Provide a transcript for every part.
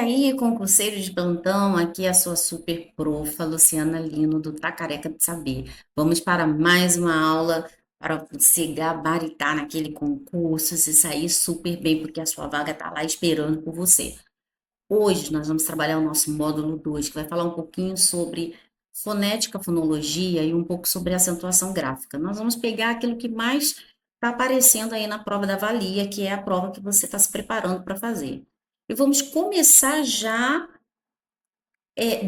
aí, concurseiro de plantão, aqui é a sua super profa, Luciana Lino, do Tá Careca de Saber. Vamos para mais uma aula para você gabaritar naquele concurso, se sair super bem, porque a sua vaga está lá esperando por você. Hoje nós vamos trabalhar o nosso módulo 2, que vai falar um pouquinho sobre fonética, fonologia e um pouco sobre acentuação gráfica. Nós vamos pegar aquilo que mais está aparecendo aí na prova da Valia, que é a prova que você está se preparando para fazer. E vamos começar já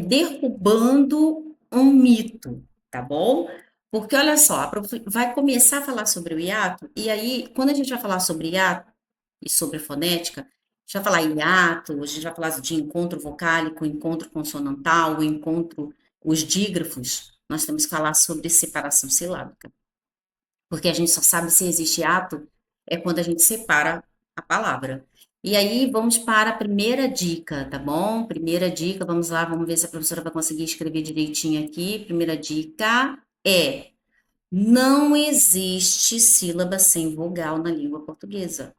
derrubando um mito, tá bom? Porque olha só, vai começar a falar sobre o hiato, e aí, quando a gente vai falar sobre hiato e sobre fonética, a gente vai falar hiato, a gente vai falar de encontro vocálico, encontro consonantal, encontro, os dígrafos, nós temos que falar sobre separação silábica. Porque a gente só sabe se existe hiato é quando a gente separa a palavra. E aí, vamos para a primeira dica, tá bom? Primeira dica, vamos lá, vamos ver se a professora vai conseguir escrever direitinho aqui. Primeira dica é: não existe sílaba sem vogal na língua portuguesa.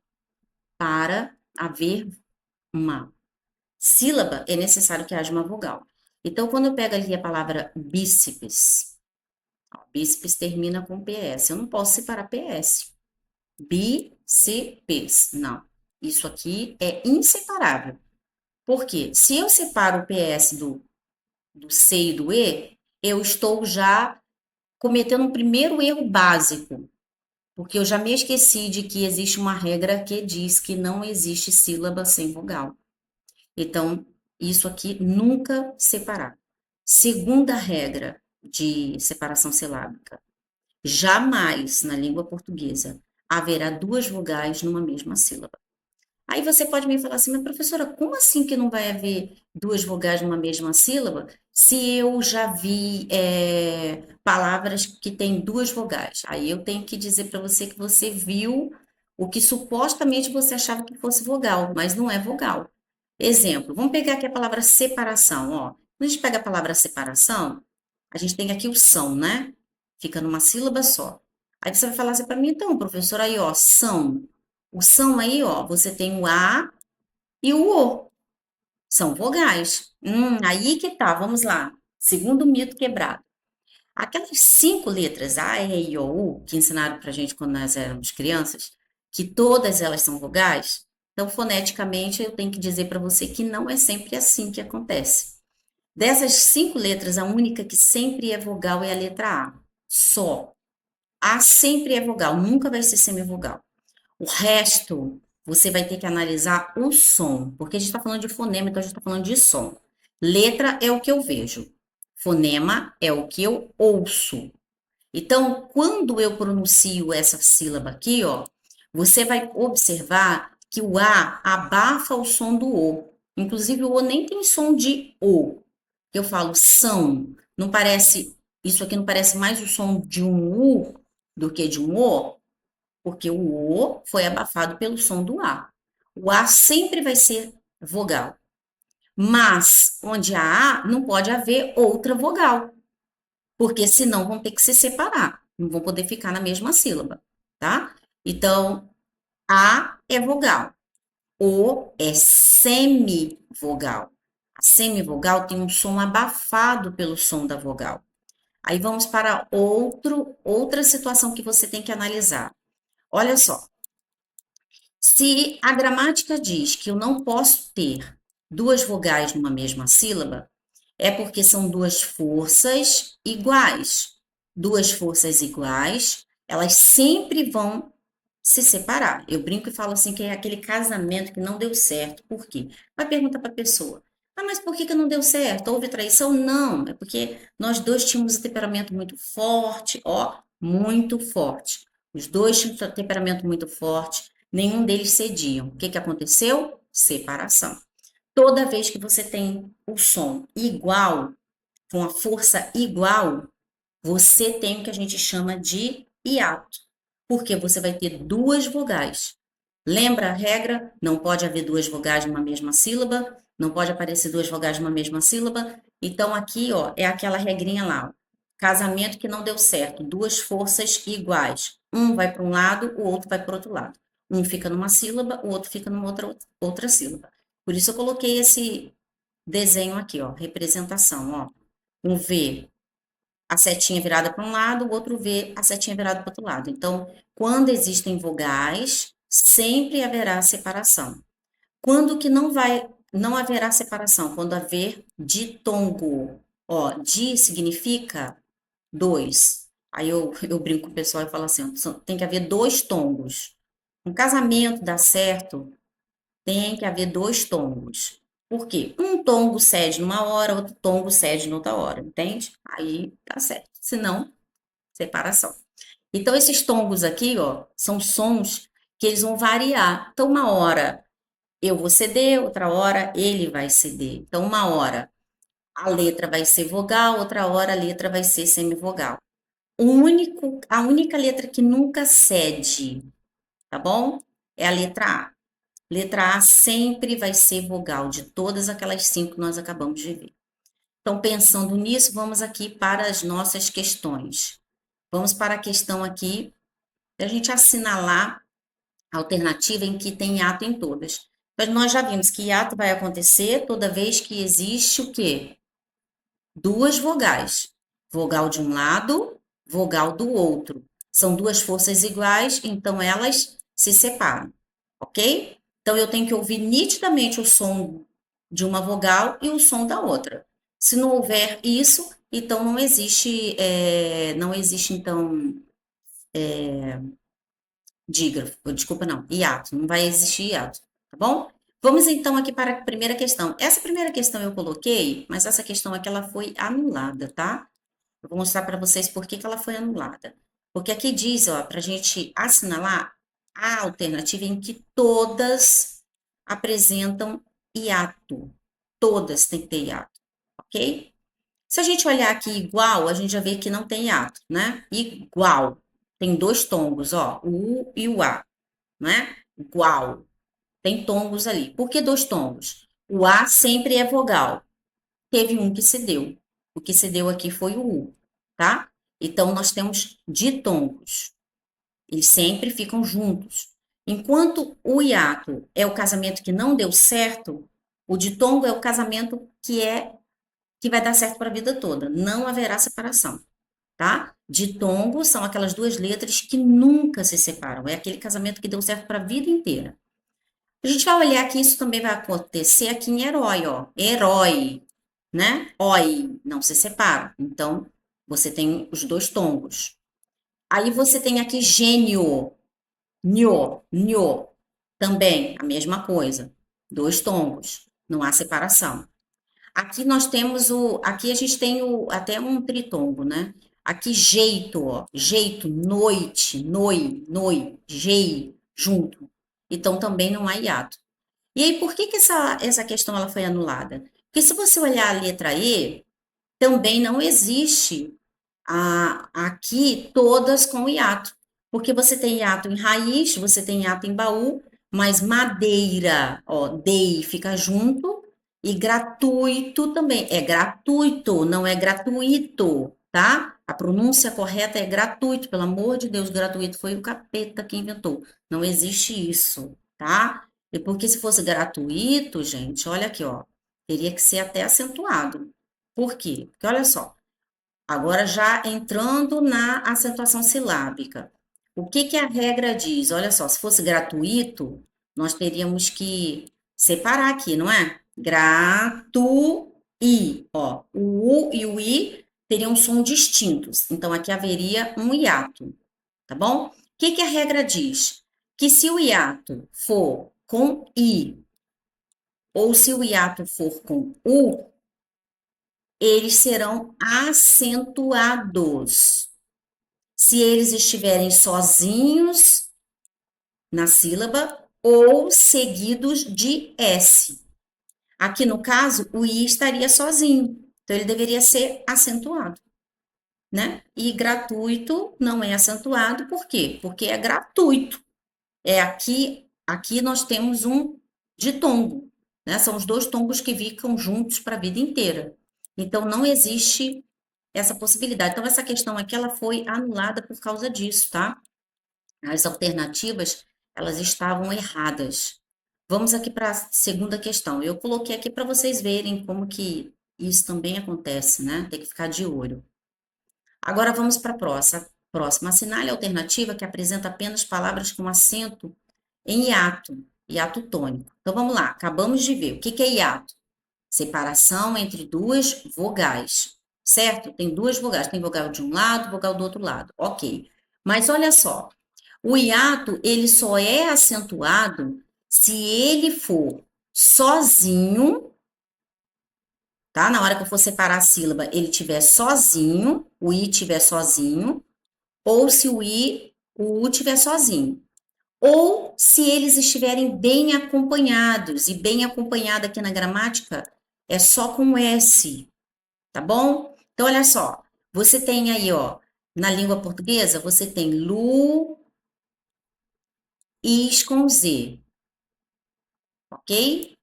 Para haver uma sílaba, é necessário que haja uma vogal. Então, quando eu pego ali a palavra bíceps, ó, bíceps termina com PS. Eu não posso separar PS. Bíceps. Não. Isso aqui é inseparável. Por quê? Se eu separo o PS do C e do E, eu estou já cometendo um primeiro erro básico, porque eu já me esqueci de que existe uma regra que diz que não existe sílaba sem vogal. Então, isso aqui nunca separar. Segunda regra de separação silábica: jamais na língua portuguesa haverá duas vogais numa mesma sílaba. Aí você pode me falar assim, mas professora, como assim que não vai haver duas vogais numa mesma sílaba, se eu já vi palavras que têm duas vogais? Aí eu tenho que dizer para você que você viu o que supostamente você achava que fosse vogal, mas não é vogal. Exemplo, vamos pegar aqui a palavra separação, ó. Quando a gente pega a palavra separação, a gente tem aqui o são, né? Fica numa sílaba só. Aí você vai falar assim para mim, então, professora, aí, ó, são. O são aí, ó, você tem o A e o O. São vogais. Aí que tá, vamos lá. Segundo mito quebrado. Aquelas cinco letras A, E, I, O, U, que ensinaram pra gente quando nós éramos crianças, que todas elas são vogais, então foneticamente eu tenho que dizer para você que não é sempre assim que acontece. Dessas cinco letras, a única que sempre é vogal é a letra A. Só. A sempre é vogal, nunca vai ser semivogal. O resto, você vai ter que analisar o som, porque a gente está falando de fonema, então a gente está falando de som. Letra é o que eu vejo, fonema é o que eu ouço. Então, quando eu pronuncio essa sílaba aqui, ó, você vai observar que o A abafa o som do O. Inclusive, o O nem tem som de O. Eu falo são, não parece, isso aqui não parece mais o som de um U do que de um O? Porque o O foi abafado pelo som do A. O A sempre vai ser vogal. Mas onde há A, não pode haver outra vogal, porque senão vão ter que se separar, não vão poder ficar na mesma sílaba, tá? Então, A é vogal, O é semivogal. A semivogal tem um som abafado pelo som da vogal. Aí vamos para outra situação que você tem que analisar. Olha só, se a gramática diz que eu não posso ter duas vogais numa mesma sílaba, é porque são duas forças iguais. Duas forças iguais, elas sempre vão se separar. Eu brinco e falo assim que é aquele casamento que não deu certo. Por quê? Vai perguntar para a pessoa: ah, mas por que que não deu certo? Houve traição? Não, é porque nós dois tínhamos um temperamento muito forte, ó, muito forte. Os dois tinham um temperamento muito forte, nenhum deles cediam. O que que aconteceu? Separação. Toda vez que você tem o som igual, com a força igual, você tem o que a gente chama de hiato, porque você vai ter duas vogais. Lembra a regra? Não pode haver duas vogais numa mesma sílaba, não pode aparecer duas vogais numa mesma sílaba. Então, aqui, ó, é aquela regrinha lá, ó. Casamento que não deu certo, duas forças iguais. Um vai para um lado, o outro vai para o outro lado. Um fica numa sílaba, o outro fica numa outra sílaba. Por isso eu coloquei esse desenho aqui, ó, representação, ó. Um V, a setinha virada para um lado, o outro V, a setinha virada para o outro lado. Então, quando existem vogais, sempre haverá separação. Quando que não haverá separação? Quando haver ditongo. Ó, di significa dois. Aí eu brinco com o pessoal e falo assim, tem que haver dois tongos. Um casamento dá certo, tem que haver dois tongos. Por quê? Um tongo cede numa hora, outro tongo cede noutra hora, entende? Aí tá certo. Se não, separação. Então, esses tongos aqui, ó, são sons que eles vão variar. Então, uma hora eu vou ceder, outra hora ele vai ceder. Então, uma hora a letra vai ser vogal, outra hora a letra vai ser semivogal. A única letra que nunca cede, tá bom? É a letra A. Letra A sempre vai ser vogal, de todas aquelas cinco que nós acabamos de ver. Então, pensando nisso, vamos aqui para as nossas questões. Vamos para a questão aqui, da gente assinalar a alternativa em que tem hiato em todas. Mas nós já vimos que hiato vai acontecer toda vez que existe o quê? Duas vogais. Vogal de um lado, vogal do outro. São duas forças iguais, então elas se separam, ok? Então eu tenho que ouvir nitidamente o som de uma vogal e o som da outra. Se não houver isso, então não existe então dígrafo, desculpa não, hiato, não vai existir hiato, tá bom? Vamos então aqui para a primeira questão. Essa primeira questão eu coloquei, mas essa questão aqui ela foi anulada, tá? Eu vou mostrar para vocês por que que ela foi anulada. Porque aqui diz, ó, para a gente assinalar a alternativa em que todas apresentam hiato. Todas têm que ter hiato, ok? Se a gente olhar aqui igual, a gente já vê que não tem hiato, né? Igual. Tem dois tongos, ó, o U e o A, né? Igual. Tem tongos ali. Por que dois tongos? O A sempre é vogal. Teve um que cedeu. O que cedeu aqui foi o U, tá? Então, nós temos ditongos. Eles sempre ficam juntos. Enquanto o hiato é o casamento que não deu certo, o ditongo é o casamento que vai dar certo para a vida toda. Não haverá separação, tá? Ditongo são aquelas duas letras que nunca se separam. É aquele casamento que deu certo para a vida inteira. A gente vai olhar que isso também vai acontecer aqui em herói, ó. Herói, né? Oi, não se separa. Então, você tem os dois tongos. Aí você tem aqui gênio, nho. Também a mesma coisa. Dois tongos. Não há separação. Aqui a gente tem até um tritongo, né? Aqui jeito, ó. Jeito, noite, jei, junto. Então também não há hiato. E aí, por que que essa questão ela foi anulada? Porque se você olhar a letra E, também não existe aqui todas com hiato. Porque você tem hiato em raiz, você tem hiato em baú, mas madeira, ó, dei fica junto, e gratuito também. É gratuito, não é gratuito, tá? A pronúncia correta é gratuito, pelo amor de Deus, gratuito foi o capeta que inventou. Não existe isso, tá? E porque se fosse gratuito, gente, olha aqui, ó, teria que ser até acentuado. Por quê? Porque olha só, agora já entrando na acentuação silábica. O que que a regra diz? Olha só, se fosse gratuito, nós teríamos que separar aqui, não é? Gratu-i, ó. O U e o I teriam som distintos. Então, aqui haveria um hiato, tá bom? O que que a regra diz? Que se o hiato for com I ou se o hiato for com U, eles serão acentuados. Se eles estiverem sozinhos na sílaba ou seguidos de S. Aqui no caso, o I estaria sozinho, então ele deveria ser acentuado, né? E gratuito não é acentuado, por quê? Porque é gratuito. Aqui nós temos um ditongo, né? São os dois tongos que ficam juntos para a vida inteira. Então não existe essa possibilidade. Então essa questão aqui ela foi anulada por causa disso, tá? As alternativas elas estavam erradas. Vamos aqui para a segunda questão. Eu coloquei aqui para vocês verem como que isso também acontece, né? Tem que ficar de olho. Agora vamos para a próxima. Próxima. Assinale a alternativa que apresenta apenas palavras com acento em hiato tônico. Então vamos lá, acabamos de ver. O que que é hiato? Separação entre duas vogais, certo? Tem duas vogais, tem vogal de um lado, vogal do outro lado. Ok. Mas olha só, o hiato, ele só é acentuado se ele for sozinho, tá? Na hora que eu for separar a sílaba, ele tiver sozinho, o i tiver sozinho, ou se o u tiver sozinho. Ou se eles estiverem bem acompanhados, e bem acompanhado aqui na gramática é só com S, tá bom? Então, olha só, você tem aí, ó, na língua portuguesa, você tem Lu, is com Z, ok?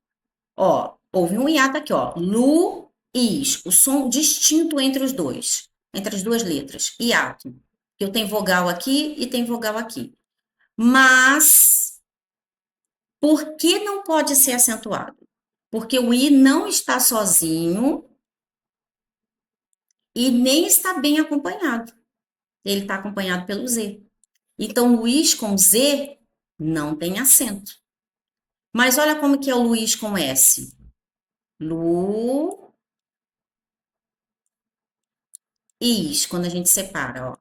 Ó, houve um hiato aqui, ó, Lu, is, o som distinto entre os dois, entre as duas letras, hiato. Eu tenho vogal aqui e tem vogal aqui. Mas, por que não pode ser acentuado? Porque o I não está sozinho e nem está bem acompanhado. Ele está acompanhado pelo Z. Então, Luiz com Z não tem acento. Mas olha como que é o Luiz com S. Lu, is, quando a gente separa, ó.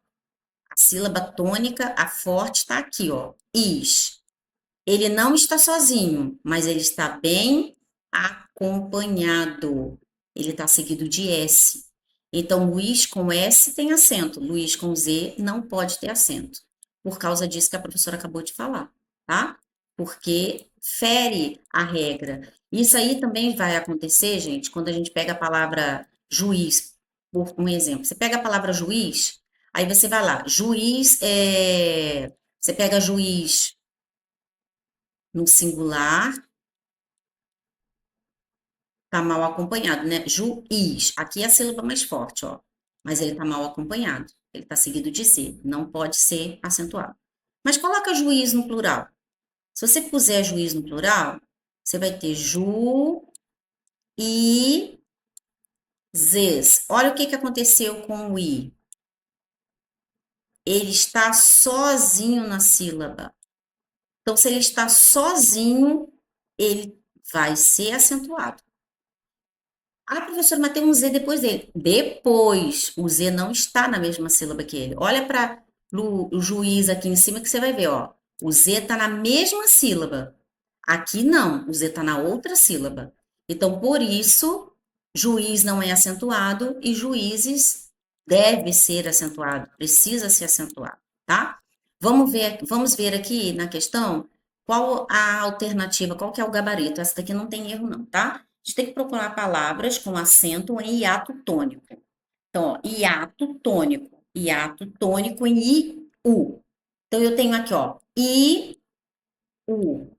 A sílaba tônica, a forte está aqui, ó. Is. Ele não está sozinho, mas ele está bem acompanhado. Ele está seguido de S. Então, Luiz com S tem acento, Luiz com Z não pode ter acento. Por causa disso que a professora acabou de falar, tá? Porque fere a regra. Isso aí também vai acontecer, gente, quando a gente pega a palavra juiz, por um exemplo. Você pega a palavra juiz, aí você vai lá, juiz é. Você pega juiz no singular, tá mal acompanhado, né? Juiz. Aqui é a sílaba mais forte, ó. Mas ele tá mal acompanhado. Ele tá seguido de Z. Não pode ser acentuado. Mas coloca juiz no plural. Se você puser juiz no plural, você vai ter ju e zes. Olha o que que aconteceu com o i. Ele está sozinho na sílaba. Então, se ele está sozinho, ele vai ser acentuado. Ah, professora, mas tem um Z depois dele. Depois, o Z não está na mesma sílaba que ele. Olha para o juiz aqui em cima que você vai ver, ó. O Z está na mesma sílaba. Aqui não, o Z está na outra sílaba. Então, por isso, juiz não é acentuado e juízes deve ser acentuado, precisa ser acentuado, tá? Vamos ver aqui na questão qual a alternativa, qual que é o gabarito. Essa daqui não tem erro não, tá? A gente tem que procurar palavras com acento em hiato tônico. Então, ó, hiato tônico em I, U. Então, eu tenho aqui, ó, I, U.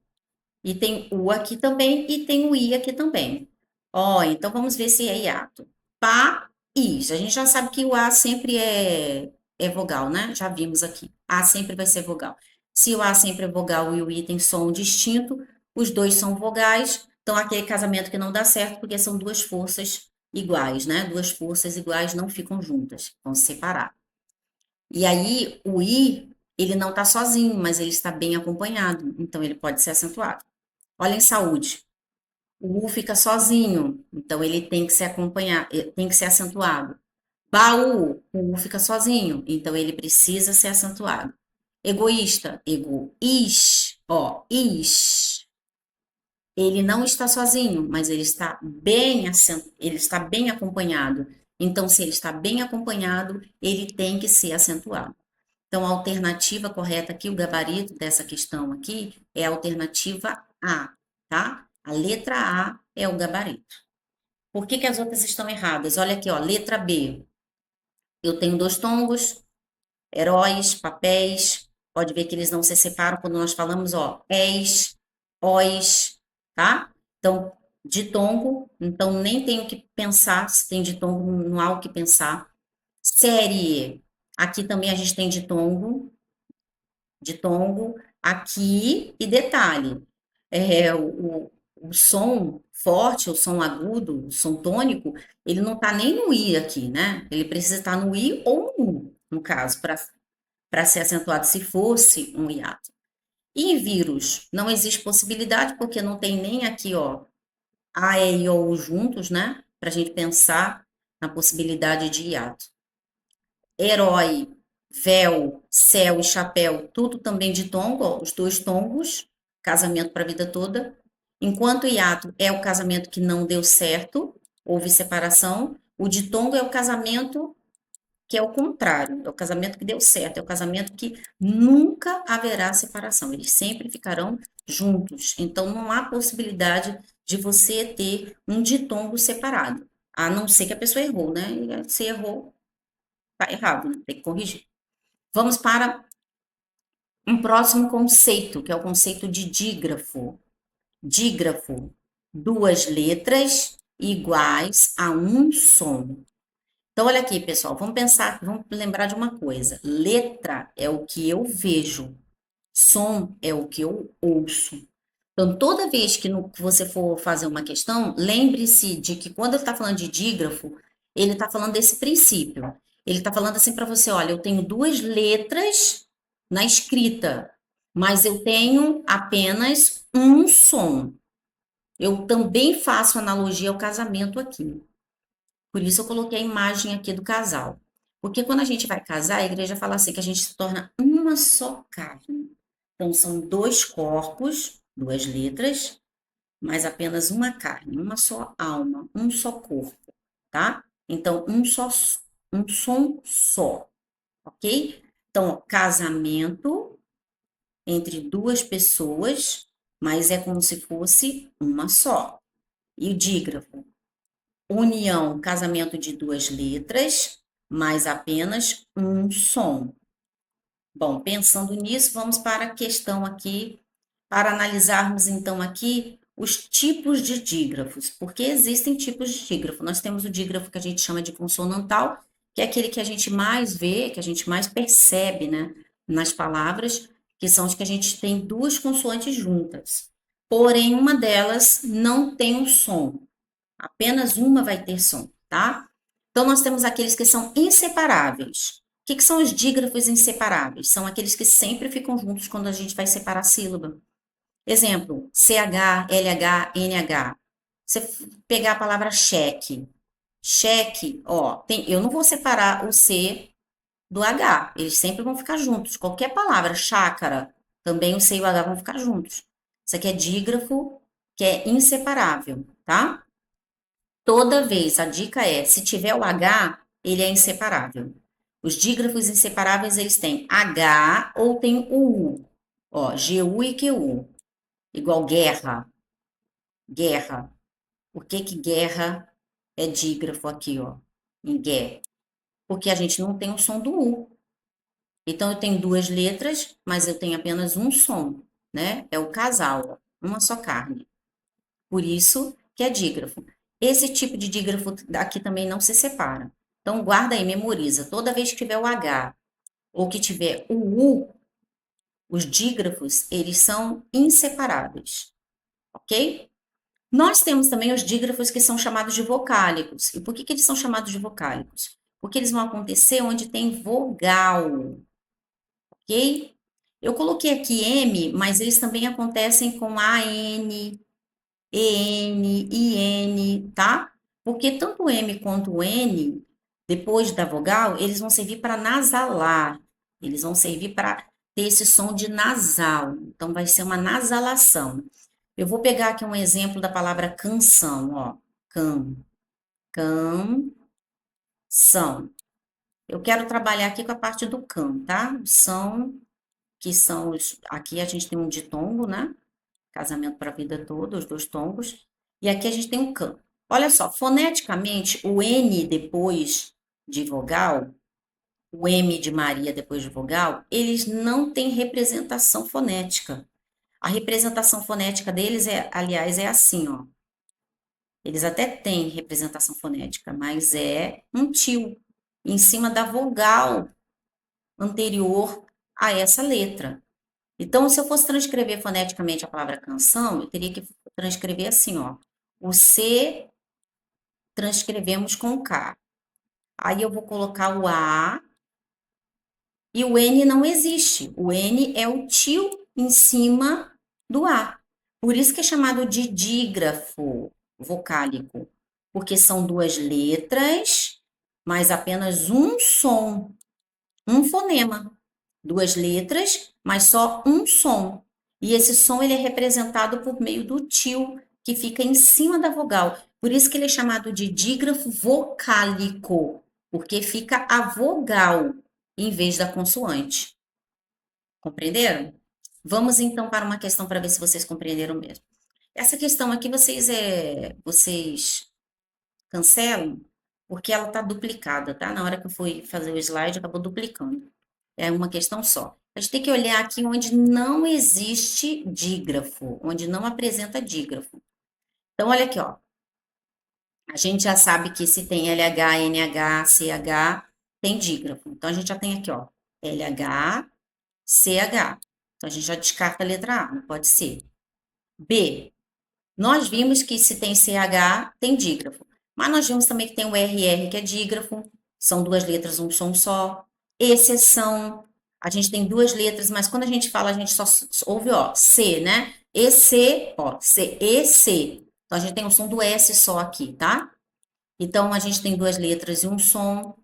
E tem U aqui também e tem o I aqui também. Ó, então vamos ver se é hiato. País. A gente já sabe que o A sempre é vogal, né? Já vimos aqui. A sempre vai ser vogal. Se o A sempre é vogal e o I tem som distinto, os dois são vogais. Então, aquele casamento que não dá certo, porque são duas forças iguais, né? Duas forças iguais não ficam juntas, vão se separar. E aí, o I, ele não está sozinho, mas ele está bem acompanhado. Então, ele pode ser acentuado. Olha em saúde. O U fica sozinho, então ele tem que ser acompanhado, tem que ser acentuado. Baú, o U fica sozinho, então ele precisa ser acentuado. Egoísta, egoís, ó, is. Ele não está sozinho, mas ele está bem acompanhado. Então, se ele está bem acompanhado, ele tem que ser acentuado. Então, a alternativa correta aqui, o gabarito dessa questão aqui, é a alternativa A, tá? A letra A é o gabarito. Por que que as outras estão erradas? Olha aqui, ó, letra B. Eu tenho dois tongos, heróis, papéis. Pode ver que eles não se separam quando nós falamos, ó, és, ois, tá? Então, ditongo, então nem tenho que pensar se tem ditongo, não há o que pensar. Série, aqui também a gente tem ditongo, aqui, e detalhe. o som forte, o som agudo, o som tônico, ele não está nem no I aqui, né? Ele precisa estar no I ou no U, no caso, para ser acentuado, se fosse um hiato. E em vírus, não existe possibilidade, porque não tem nem aqui, ó, A, E, I, O, U juntos, né? Para a gente pensar na possibilidade de hiato. Herói, véu, céu e chapéu, tudo também de tongo, ó, os dois tongos, casamento para a vida toda. Enquanto o hiato é o casamento que não deu certo, houve separação, o ditongo é o casamento que é o contrário, é o casamento que deu certo, é o casamento que nunca haverá separação, eles sempre ficarão juntos. Então não há possibilidade de você ter um ditongo separado, a não ser que a pessoa errou, né? E se errou, tá errado, né? Tem que corrigir. Vamos para um próximo conceito, que é o conceito de dígrafo. Dígrafo, duas letras iguais a um som. Então, olha aqui, pessoal, vamos pensar, vamos lembrar de uma coisa. Letra é o que eu vejo, som é o que eu ouço. Então, toda vez que você for fazer uma questão, lembre-se de que quando ele está falando de dígrafo, ele está falando desse princípio. Ele está falando assim para você, olha, eu tenho duas letras na escrita, mas eu tenho apenas um som. Eu também faço analogia ao casamento aqui. Por isso eu coloquei a imagem aqui do casal. Porque quando a gente vai casar, a igreja fala assim que a gente se torna uma só carne. Então são dois corpos, duas letras, mas apenas uma carne, uma só alma, um só corpo, tá? Então um som só, ok? Então, ó, casamento entre duas pessoas, mas é como se fosse uma só. E o dígrafo, união, casamento de duas letras, mas apenas um som. Bom, pensando nisso, vamos para a questão aqui, para analisarmos então aqui os tipos de dígrafos, porque existem tipos de dígrafo. Nós temos o dígrafo que a gente chama de consonantal, que é aquele que a gente mais vê, que a gente mais percebe, né, nas palavras, que são os que a gente tem duas consoantes juntas. Porém, uma delas não tem um som. Apenas uma vai ter som, tá? Então, nós temos aqueles que são inseparáveis. O que são os dígrafos inseparáveis? São aqueles que sempre ficam juntos quando a gente vai separar a sílaba. Exemplo, CH, LH, NH. Você pegar a palavra cheque. Cheque, ó, eu não vou separar o C do H. Eles sempre vão ficar juntos. Qualquer palavra, chácara, também o C e o H vão ficar juntos. Isso aqui é dígrafo que é inseparável, tá? Toda vez, a dica é, se tiver o H, ele é inseparável. Os dígrafos inseparáveis, eles têm H ou tem o U. Ó, GU e QU. Igual guerra. Guerra. Por que que guerra é dígrafo aqui, ó? Em gué? Porque a gente não tem o som do U. Então, eu tenho duas letras, mas eu tenho apenas um som, né? É o casal, ó, uma só carne. Por isso que é dígrafo. Esse tipo de dígrafo aqui também não se separa. Então, guarda aí, memoriza. Toda vez que tiver o H ou que tiver o U, os dígrafos, eles são inseparáveis, ok? Nós temos também os dígrafos que são chamados de vocálicos. E por que que eles são chamados de vocálicos? Porque eles vão acontecer onde tem vogal, ok? Eu coloquei aqui M, mas eles também acontecem com AN, EN, IN, tá? Porque tanto o M quanto o N, depois da vogal, eles vão servir para nasalar. Eles vão servir para ter esse som de nasal. Então, vai ser uma nasalação. Eu vou pegar aqui um exemplo da palavra canção, ó. Canção. Eu quero trabalhar aqui com a parte do can, tá? São, que são os. Aqui a gente tem um ditongo, né? Casamento para a vida toda, os dois tongos. E aqui a gente tem um can. Olha só, foneticamente, o N depois de vogal, o M de Maria depois de vogal, eles não têm representação fonética. A representação fonética deles é, aliás, é assim, ó. Eles até têm representação fonética, mas é um tio em cima da vogal anterior a essa letra. Então, se eu fosse transcrever foneticamente a palavra canção, eu teria que transcrever assim, ó. O C transcrevemos com o K. Aí eu vou colocar o A e o N não existe. O N é o tio em cima do A. Por isso que é chamado de dígrafo vocálico, porque são duas letras, mas apenas um som, um fonema. Duas letras, mas só um som. E esse som ele é representado por meio do tio, que fica em cima da vogal. Por isso que ele é chamado de dígrafo vocálico, porque fica a vogal em vez da consoante. Compreenderam? Vamos então para uma questão para ver se vocês compreenderam mesmo. Essa questão aqui vocês cancelam porque ela está duplicada, tá? Na hora que eu fui fazer o slide, acabou duplicando. É uma questão só. A gente tem que olhar aqui onde não existe dígrafo, onde não apresenta dígrafo. Então, olha aqui, ó. A gente já sabe que se tem LH, NH, CH, tem dígrafo. Então, a gente já tem aqui, ó, LH, CH. Então, a gente já descarta a letra A, não pode ser. B. Nós vimos que se tem CH, tem dígrafo. Mas nós vimos também que tem o RR, que é dígrafo. São duas letras, um som só. Exceção. A gente tem duas letras, mas quando a gente fala, a gente só ouve, ó, C, né? EC, ó, C, EC. Então, a gente tem o som do S só aqui, tá? Então, a gente tem duas letras e um som.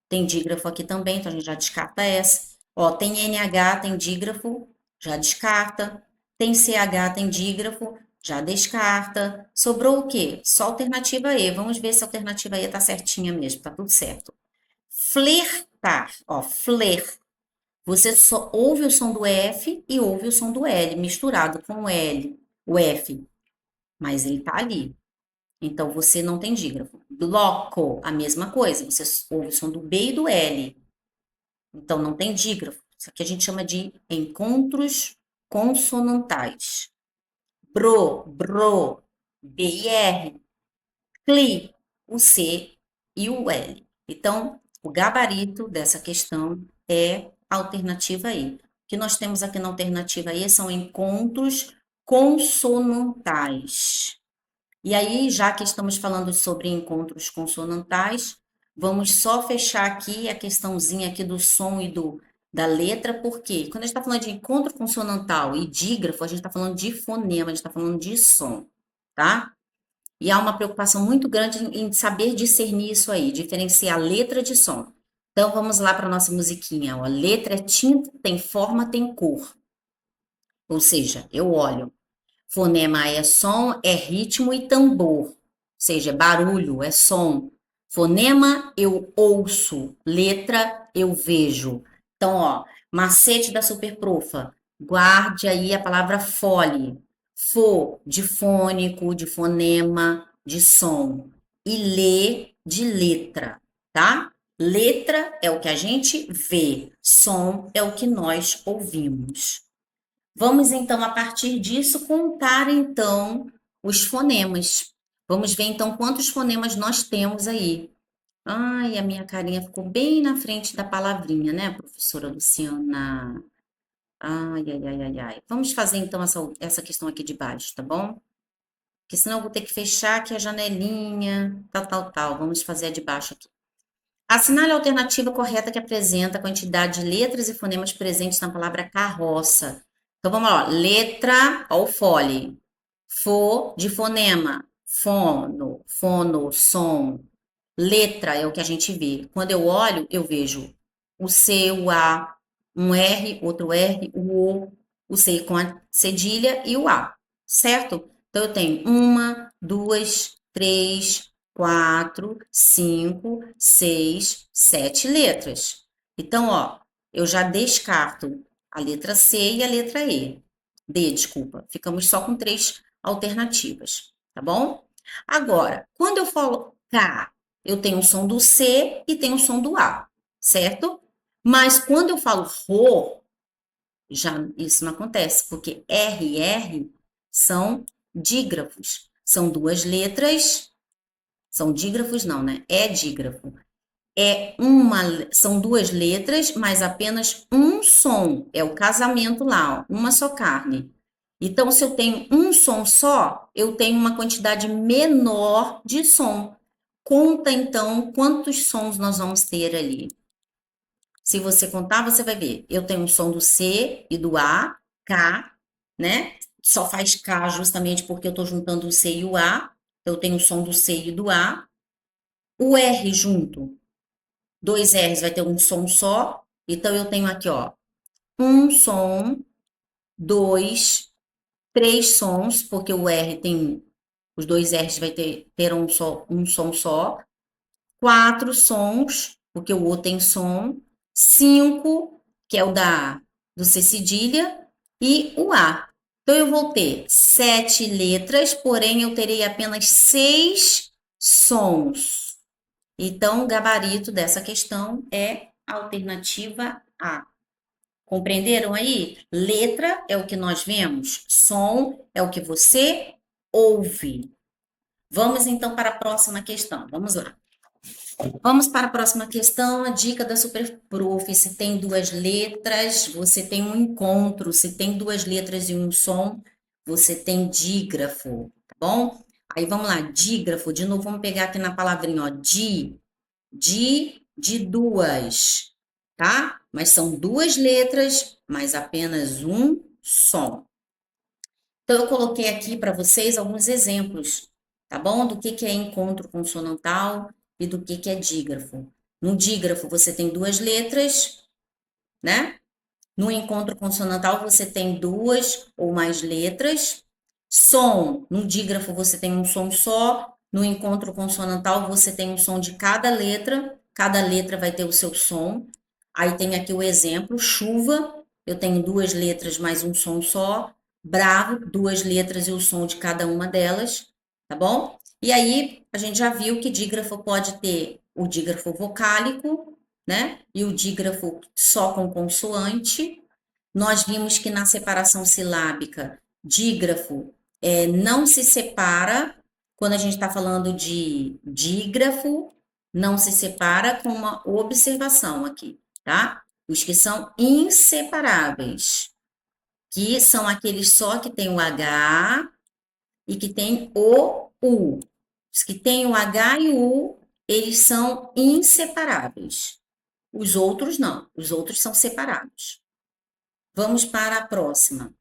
Tem dígrafo aqui também, então a gente já descarta essa. Ó, tem NH, tem dígrafo, já descarta. Tem CH, tem dígrafo, já descarta. Sobrou o quê? Só a alternativa E. Vamos ver se a alternativa E tá certinha mesmo, tá tudo certo. Flertar, ó, fler. Você só ouve o som do F e ouve o som do L, misturado com o L, o F, mas ele tá ali. Então, você não tem dígrafo. Bloco, a mesma coisa. Você ouve o som do B e do L. Então, não tem dígrafo. Isso aqui a gente chama de encontros consonantais. Bro, B e R. Cli, o C e o L. Então, o gabarito dessa questão é a alternativa E. O que nós temos aqui na alternativa E são encontros consonantais. E aí, já que estamos falando sobre encontros consonantais, vamos só fechar aqui a questãozinha aqui do som e da letra, porque quando a gente está falando de encontro consonantal e dígrafo, a gente está falando de fonema, a gente está falando de som, tá? E há uma preocupação muito grande em saber discernir isso aí, diferenciar letra de som. Então, vamos lá para a nossa musiquinha. Ó. Letra é tinta, tem forma, tem cor. Ou seja, eu olho. Fonema é som, é ritmo e tambor. Ou seja, é barulho, é som. Fonema eu ouço, letra eu vejo. Então, ó, macete da Superprofa. Guarde aí a palavra fole. Fo, de fônico, de fonema, de som. E lê, de letra, tá? Letra é o que a gente vê, som é o que nós ouvimos. Vamos então, a partir disso, contar então os fonemas. Vamos ver então quantos fonemas nós temos aí. Ai, a minha carinha ficou bem na frente da palavrinha, né, professora Luciana? Ai, ai, ai, ai, ai. Vamos fazer então essa questão aqui de baixo, tá bom? Porque senão eu vou ter que fechar aqui a janelinha, tal, tal, tal. Vamos fazer a de baixo aqui. Assinale a alternativa correta que apresenta a quantidade de letras e fonemas presentes na palavra carroça. Então vamos lá, letra, ó, o fole. Fo de fonema, fono, fono, som. Letra é o que a gente vê. Quando eu olho, eu vejo o C, o A, um R, outro R, o C com a cedilha e o A, certo? Então eu tenho uma, duas, três, quatro, cinco, seis, sete letras. Então, ó, eu já descarto a letra C e a letra E. D, desculpa. Ficamos só com três alternativas, tá bom? Agora, quando eu falo K, eu tenho o som do C e tenho o som do A, certo? Mas quando eu falo Rô, já isso não acontece, porque R e R são dígrafos. São duas letras, são dígrafos não, né? É dígrafo. são duas letras, mas apenas um som. É o casamento lá, ó, uma só carne. Então, se eu tenho um som só, eu tenho uma quantidade menor de som. Conta então quantos sons nós vamos ter ali. Se você contar, você vai ver. Eu tenho um som do C e do A, K, né? Só faz K justamente porque eu estou juntando o C e o A. Eu tenho o som do C e do A. O R junto, dois R's vai ter um som só. Então, eu tenho aqui, ó, um som, dois, três sons, porque o R tem, os dois R's vai ter um som só. Quatro sons, porque o O tem som. Cinco, que é o do C cedilha, e o A. Então, eu vou ter sete letras, porém, eu terei apenas seis sons. Então, o gabarito dessa questão é a alternativa A. Compreenderam aí? Letra é o que nós vemos, som é o que você ouve. Vamos então para a próxima questão. Vamos lá. Vamos para a próxima questão. A dica da Superprof. Se tem duas letras, você tem um encontro. Se tem duas letras e um som, você tem dígrafo, tá bom? Aí vamos lá, dígrafo. De novo, vamos pegar aqui na palavrinha, ó, de duas, tá? Mas são duas letras, mas apenas um som. Então, eu coloquei aqui para vocês alguns exemplos, tá bom? Do que é encontro consonantal e do que é dígrafo. No dígrafo, você tem duas letras, né? No encontro consonantal, você tem duas ou mais letras. Som, no dígrafo, você tem um som só. No encontro consonantal, você tem um som de cada letra. Cada letra vai ter o seu som. Aí tem aqui o exemplo: chuva, eu tenho duas letras mais um som só. Bravo, duas letras e o som de cada uma delas, tá bom? E aí, a gente já viu que dígrafo pode ter o dígrafo vocálico, né? E o dígrafo só com consoante. Nós vimos que na separação silábica, dígrafo não se separa, quando a gente está falando de dígrafo, não se separa com uma observação aqui, tá? Os que são inseparáveis, que são aqueles só que tem o H e que tem o U. Os que têm o H e o U, eles são inseparáveis. Os outros não, os outros são separados. Vamos para a próxima.